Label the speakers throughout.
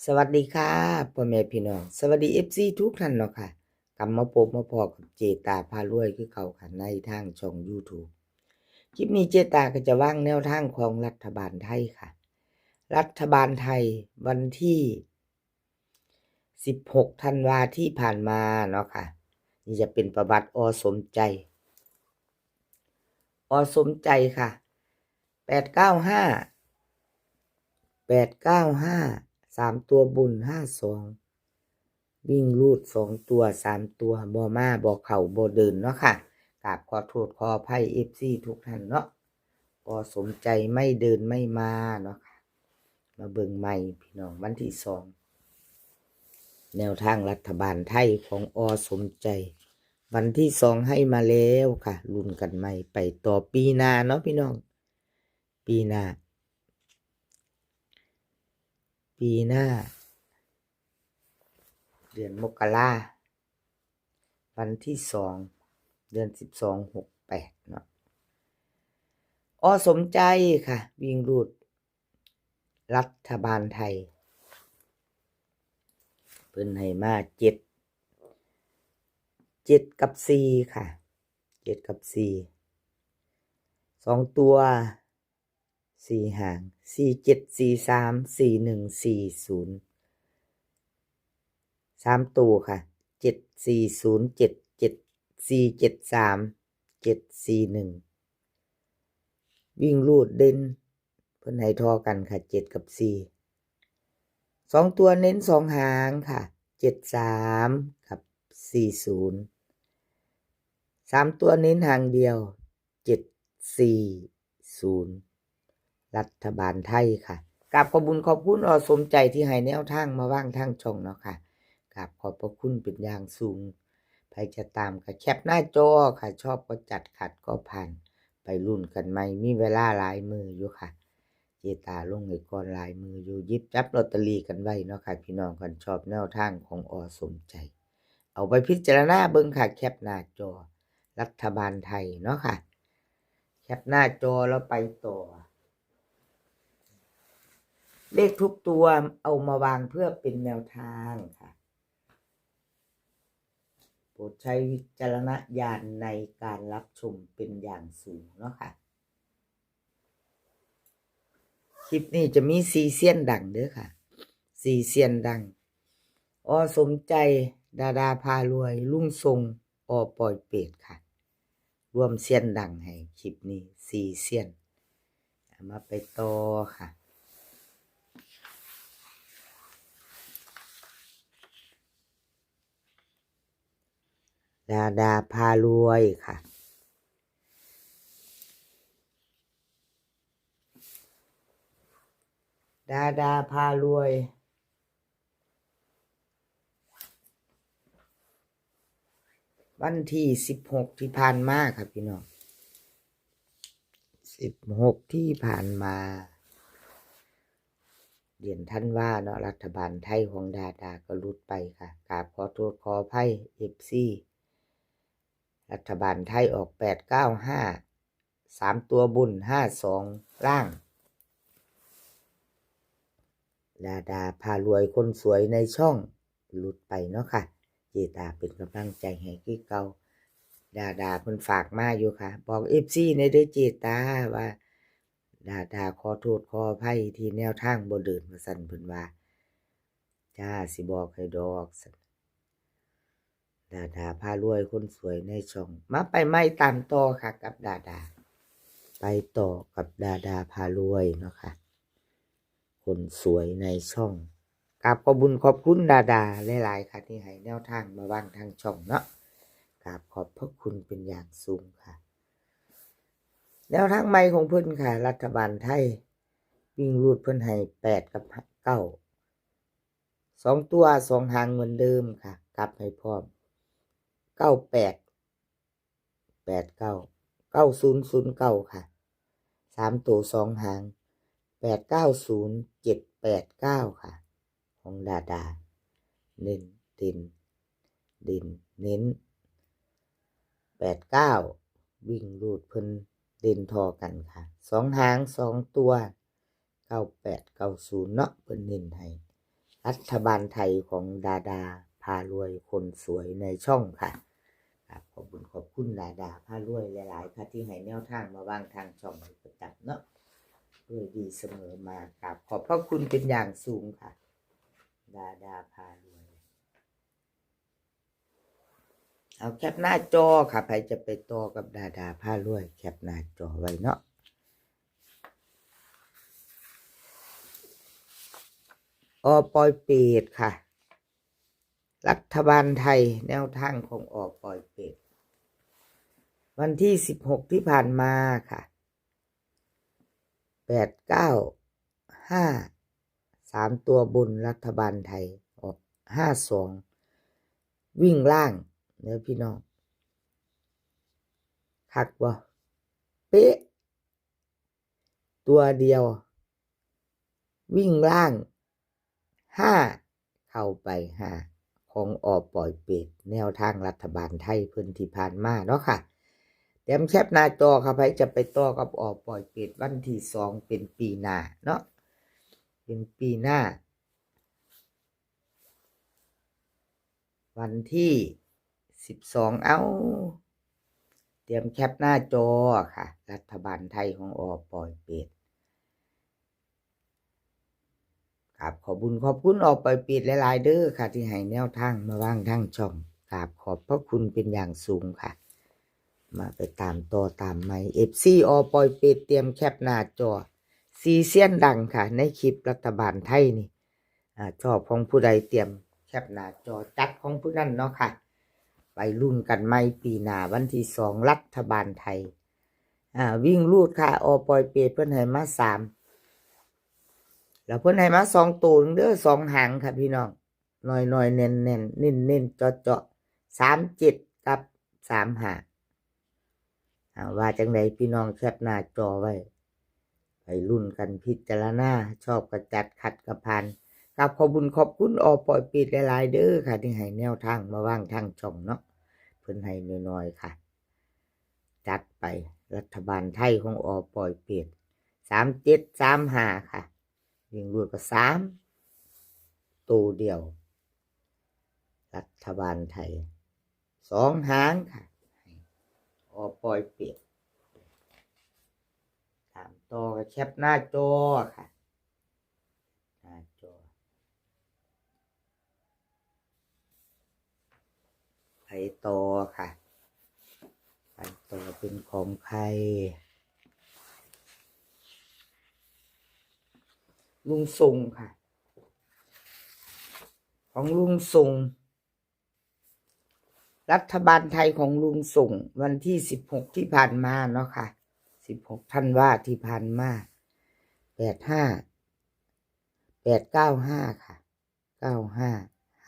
Speaker 1: สวัสดีค่ะพ่อแม่พี่น้องสวัสดีFCทุกท่านเนาะค่ะกลับมาพบมาพอกับเจตาพารวยคือเขาค่ะในทางช่อง YouTube คลิปนี้เจตาก็จะวางแนวทางของรัฐบาลไทยค่ะรัฐบาลไทยวันที่16ธันวาที่ผ่านมาเนาะค่ะนี่จะเป็นประวัติสมใจสมใจค่ะ895 3ตัวบุญ52วิ่งรูด2ตัว3ตัวบ่มาบ่เข้าบ่เดินเนาะค่ะกราบขอโทษขออภัย FC ทุกท่านเนาะสมใจไม่เดินไม่มาเนาะค่ะมาเบิ่งใหม่พี่น้องวันที่2แนวทางรัฐบาลไทยของสมใจวันที่2ให้มาแล้วค่ะลุ้นกันใหม่ไปต่อปีหน้าเนาะพี่น้องปีหน้าเดือนมกราวันที่2เดือน1268เนาะสมใจค่ะวิ่งรูดรัฐบาลไทยเพิ่นให้มา7กับ4ค่ะ7กับ4 2ตัว4หาง47 43 41 40 3ตัวค่ะ7407 7473 741วิ่งรูดเด่นเพิ่นให้ทอกันค่ะ7กับ4 2ตัวเน้น2หางค่ะ73กับ40 3ตัวเน้นหางเดียว740รัฐบาลไทยค่ะกราบขอบคุณสมใจที่ให้แนวทางมาว่างทางช่องเนาะค่ะกราบขอบพระคุณเป็นอย่างสูงใครจะตามก็แคปหน้าจอค่ะชอบก็จัดขัดก็ผ่านไปรุ่นกันใหม่มีเวลาหลายมืออยู่ค่ะเจตาลงให้ก่อนหลายมืออยู่หยิบจับลอตเตอรี่กันไว้เนาะค่ะพี่น้องกันชอบแนวทางของสมใจเอาไปพิจารณาเบิ่งค่ะแคปหน้าจอรัฐบาลไทยเนาะค่ะแคปหน้าจอแล้วไปต่อเลขทุกตัวเอามาวางเพื่อเป็นแนวทางค่ะโปรดใช้วิจารณญาณในการรับชมเป็นอย่างสูงเนาะค่ะคลิปนี้จะมี4เซียนดังเด้อค่ะ4เซียนดังสมใจดาพารวยลุงทรงปล่อยเป็ดค่ะรวมเซียนดังให้คลิปนี้4เซียนมาไปต่อค่ะดาพารวยค่ะดาพารวยวันที่16ที่ผ่านมาครับพี่น้อง16ที่ผ่านมาเดือนธันวาเนาะรัฐบาลไทยของดาก็หลุดไปค่ะกราบขอโทษขออภัย FC รัฐบาลไทยออก895 3ตัวบุญ52ล่างดาพารวยคนสวยในช่องหลุดไปเนาะค่ะเจตาเป็นกำลังใจให้คือเก่าดาเพิ่นฝากมาอยู่ค่ะบอก FC ในเด้อเจตาว่าดาขอโทษขออภัยที่แนวทางบ่เดินว่าซั่นเพิ่นว่าจ้าสิบอกให้ดอกซั่นดาพารวยคนสวยในช่องมาไปไม่ตามต่อค่ะกับดาไปต่อกับดาพารวยเนาะค่ะคนสวยในช่องกราบขอบคุณดาหลายๆค่ะที่ให้แนวทางมาวางทางช่องเนาะกราบขอบพระคุณเป็นอย่างสูงค่ะแนวทางใหม่ของเพิ่นค่ะรัฐบาลไทยวิ่งรูดเพิ่นให้8กับ9 2ตัว2หางเหมือนเดิมค่ะกลับให้พร้อม98 89 9009ค่ะ3ตัว2หาง890 789ค่ะของดาเน้นเน้น89วิ่งรูดเพิ่นเด่นทอกันค่ะ2หาง2ตัว98 90เนาะเพิ่นเน้นให้ รัฐบาลไทยของดาดาพารวยคนสวยในช่องค่ะครับขอบคุณดาดาพารวยหลายๆค่ะที่ให้แนวทางมาวางทางช่องประจำเนาะด้วยดีเสมอมาครับขอบพระคุณเป็นอย่างสูงค่ะดาดาพารวยเอาแคปหน้าจอค่ะใครจะไปต่อกับดาดาพารวยแคปหน้าจอไว้เนาะปอยเปตค่ะรัฐบาลไทยแนวทางของปอยเปตวันที่16ที่ผ่านมาค่ะ895 3ตัวบนรัฐบาลไทยออก52วิ่งล่างเนื้อพี่น้องคักบ่เป๊ะตัวเดียววิ่งล่าง5เข้าไป5ของปล่อยเป็ดแนวทางรัฐบาลไทยเพิ่นที่ผ่านมาเนาะค่ะเตรียมแคปหน้าจอค่ะไผจะไปต่อกับปล่อยเป็ดวันที่2เป็นปีหน้าเนาะเป็นปีหน้าวันที่12เตรียมแคปหน้าจอค่ะรัฐบาลไทยของปล่อยเป็ดครับขอบคุณปล่อยเป็ดหลายๆเด้อค่ะที่ให้แนวทางมาวางทางช่องครับขอบพระคุณเป็นอย่างสูงค่ะมาไปตามต่อตามไมFCปล่อยเป็ดเตรียมแคปหน้าจอซีเซียนดังค่ะในคลิปรัฐบาลไทยนี่ชอบของผู้ใดเตรียมแคปหน้าจอจัดของผู้นั้นเนาะค่ะไปรุ่นกันไม่ปีหน้าวันที่2รัฐบาลไทยวิ่งรูดค่ะปล่อยเป็ดเพิ่นให้มา3แล้วเพิ่นให้มา2ตัวเด้อ2หางค่ะพี่น้องน้อยๆเน้นๆเน้นๆเจาะ37กับ35ว่าจังไดพี่น้องแคปหน้าจอไว้ไปรุ่นกันพิจารณาชอบกระจัดขัดกระพันกับขอบคุณปล่อยเป็ดหลายๆเด้อค่ะที่ให้แนวทางมาวางทางช่องเนาะเพิ่นให้น้อยๆค่ะจัดไปรัฐบาลไทยของปล่อยเป็ด3735ค่ะวิ่งรูดก็3ตัวเดียวรัฐบาลไทย2หางค่ะปล่อยเป็ดตามต่อกับแคปหน้าจอค่ะหน้าจอไปต่อค่ะไปต่อเป็นของใครลุงทรงค่ะของลุงทรงรัฐบาลไทยของลุงส่งวันที่16ที่ผ่านมาเนาะค่ะ16ธันวาที่ผ่านมา85895ค่ะ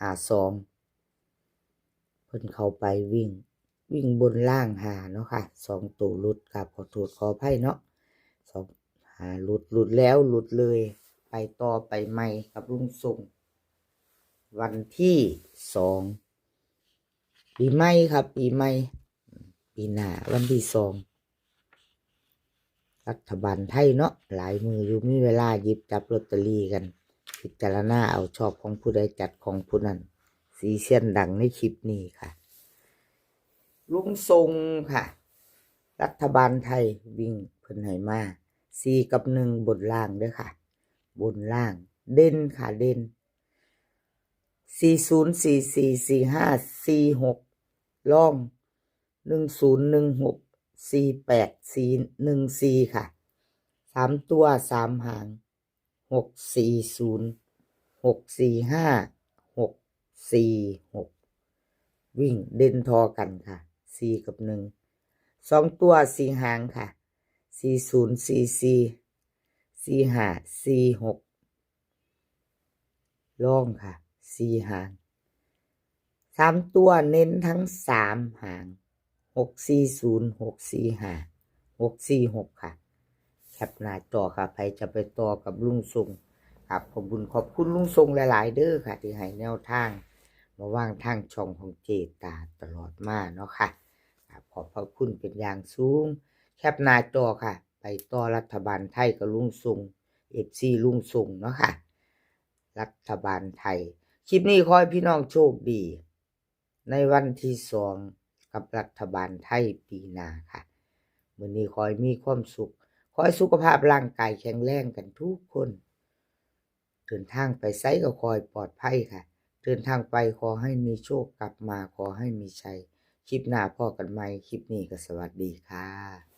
Speaker 1: 9552เพิ่นเข้าไปวิ่งบนล่างหาเนาะค่ะ2ตัวหลุดกับขอโทษขออภัยเนาะ2หาหลุดแล้วหลุดเลยไปต่อไปใหม่กับลุงส่งวันที่2ปีใหม่ครับปีใหม่ปีหน้าวันที่2รัฐบาลไทยเนาะหลายมืออยู่มีเวลาหยิบจับลอตเตอรี่กันพิจารณาเอาชอบของผู้ใดจัดของผู้นั้นสีเสียนดังในคลิปนี้ค่ะลุงทรงค่ะรัฐบาลไทยวิ่งเพิ่นให้มา4กับ1บนล่างเด้อค่ะบนล่างเด่นค่ะเด่น40444546ล่อง10164814ค่ะ3ตัว3หาง640645 646วิ่งเด่นทอกันค่ะ4กับ1 2ตัว4หางค่ะ40444546ล่องค่ะ4หาง3ตัวเน้นทั้ง3หาง640645 646ค่ะแคปหน้าจอค่ะใครจะไปต่อกับลุงทรงครับขอบคุณลุงทรงหลายๆเด้อค่ะที่ให้แนวทางมาว่างทางช่องของเจตาตลอดมาเนาะค่ะครับขอบพระคุณเป็นอย่างสูงแคปหน้าจอค่ะไปต่อรัฐบาลไทยกับลุงทรงFCลุงทรงเนาะค่ะ รัฐบาลไทยคลิปนี้ขอให้พี่น้องโชคดีในวันที่2กับรัฐบาลไทยปีหน้าค่ะมื้อนี้ขอให้มีความสุขขอให้สุขภาพร่างกายแข็งแรงกันทุกคนเดินทางไปไสก็ขอให้ปลอดภัยค่ะเดินทางไปขอให้มีโชคกลับมาขอให้มีชัยคลิปหน้าพ้อกันใหม่คลิปนี้ก็สวัสดีค่ะ